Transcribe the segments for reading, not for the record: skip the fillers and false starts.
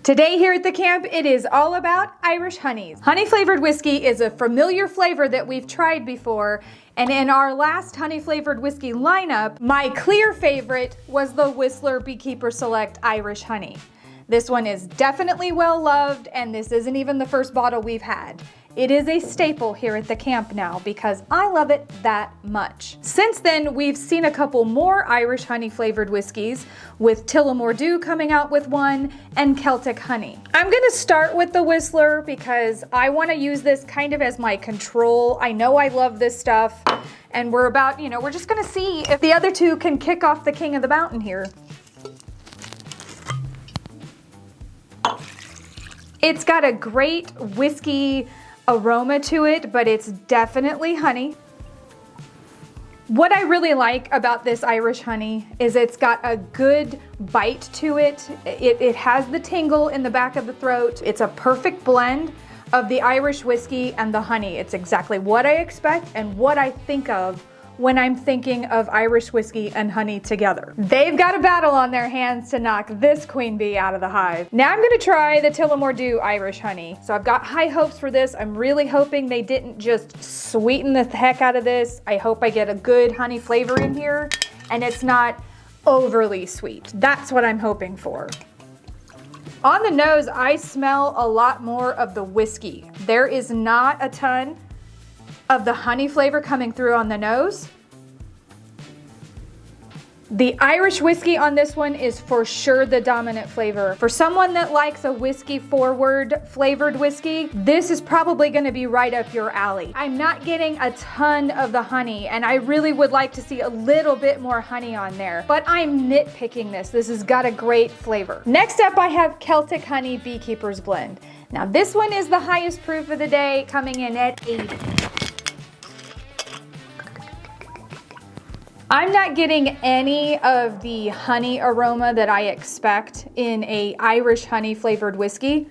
Today here at the camp, it is all about Irish honeys. Honey flavored whiskey is a familiar flavor that we've tried before, and in our last honey flavored whiskey lineup, my clear favorite was the Whistler Beekeeper Select Irish Honey. This one is definitely well loved, and this isn't even the first bottle we've had. It is a staple here at the camp now because I love it that much. Since then, we've seen a couple more Irish honey flavored whiskeys, with Tullamore Dew coming out with one and Celtic Honey. I'm gonna start with the Whistler because I wanna use this kind of as my control. I know I love this stuff, and we're just gonna see if the other two can kick off the king of the mountain here. It's got a great whiskey aroma to it, but it's definitely honey. What I really like about this Irish honey is it's got a good bite to it. It has the tingle in the back of the throat. It's a perfect blend of the Irish whiskey and the honey. It's exactly what I expect and what I think of when I'm thinking of Irish whiskey and honey together. They've got a battle on their hands to knock this queen bee out of the hive. Now I'm gonna try the Tullamore Dew Irish honey. So I've got high hopes for this. I'm really hoping they didn't just sweeten the heck out of this. I hope I get a good honey flavor in here and it's not overly sweet. That's what I'm hoping for. On the nose, I smell a lot more of the whiskey. There is not a ton of the honey flavor coming through on the nose. The Irish whiskey on this one is for sure the dominant flavor. For someone that likes a whiskey forward flavored whiskey, this is probably gonna be right up your alley. I'm not getting a ton of the honey, and I really would like to see a little bit more honey on there, but I'm nitpicking this. This has got a great flavor. Next up, I have Celtic Honey Beekeeper's Blend. Now this one is the highest proof of the day, coming in at 80. I'm not getting any of the honey aroma that I expect in a Irish honey flavored whiskey.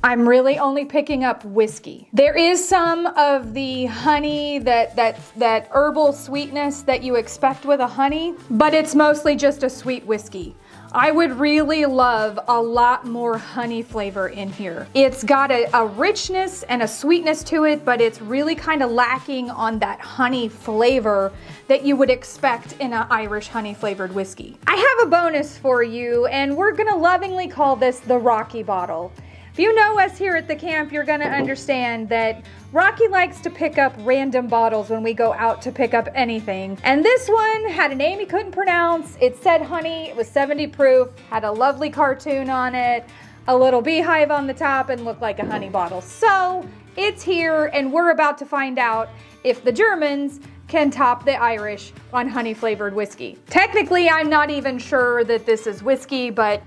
I'm really only picking up whiskey. There is some of the honey, that herbal sweetness that you expect with a honey, but it's mostly just a sweet whiskey. I would really love a lot more honey flavor in here. It's got a richness and a sweetness to it, but it's really kind of lacking on that honey flavor that you would expect in an Irish honey flavored whiskey. I have a bonus for you, and we're gonna lovingly call this the Rocky bottle. If you know us here at the camp, you're gonna understand that Rocky likes to pick up random bottles when we go out to pick up anything. And this one had a name he couldn't pronounce. It said honey, it was 70 proof, had a lovely cartoon on it, a little beehive on the top, and looked like a honey bottle. So it's here, and we're about to find out if the Germans can top the Irish on honey flavored whiskey. Technically, I'm not even sure that this is whiskey, but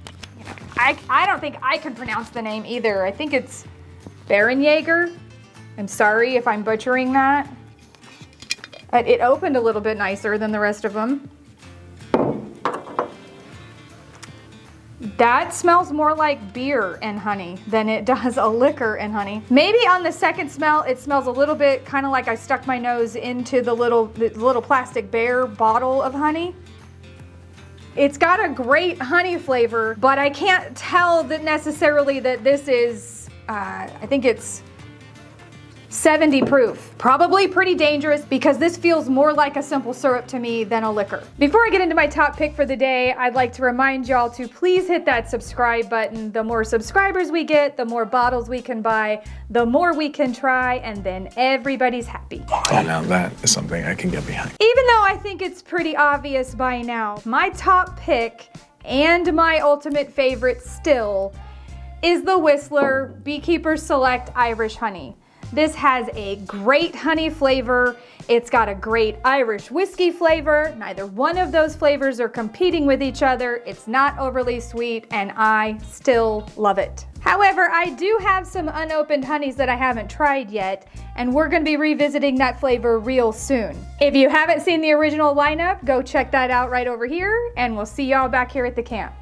I don't think I can pronounce the name either. I think it's Barenjager. I'm sorry if I'm butchering that. It opened a little bit nicer than the rest of them. That smells more like beer and honey than it does a liquor and honey. Maybe on the second smell, it smells a little bit kind of like I stuck my nose into the little plastic bear bottle of honey. It's got a great honey flavor, but I can't tell that necessarily that this is, I think it's 70 proof. Probably pretty dangerous because this feels more like a simple syrup to me than a liquor. Before I get into my top pick for the day, I'd like to remind y'all to please hit that subscribe button. The more subscribers we get, the more bottles we can buy, the more we can try, and then everybody's happy. Oh, now that is something I can get behind. Even though I think it's pretty obvious by now, my top pick and my ultimate favorite still is the Whistler Beekeeper Select Irish Honey. This has a great honey flavor. It's got a great Irish whiskey flavor. Neither one of those flavors are competing with each other. It's not overly sweet, and I still love it. However, I do have some unopened honeys that I haven't tried yet, and we're gonna be revisiting that flavor real soon. If you haven't seen the original lineup, go check that out right over here, and we'll see y'all back here at the camp.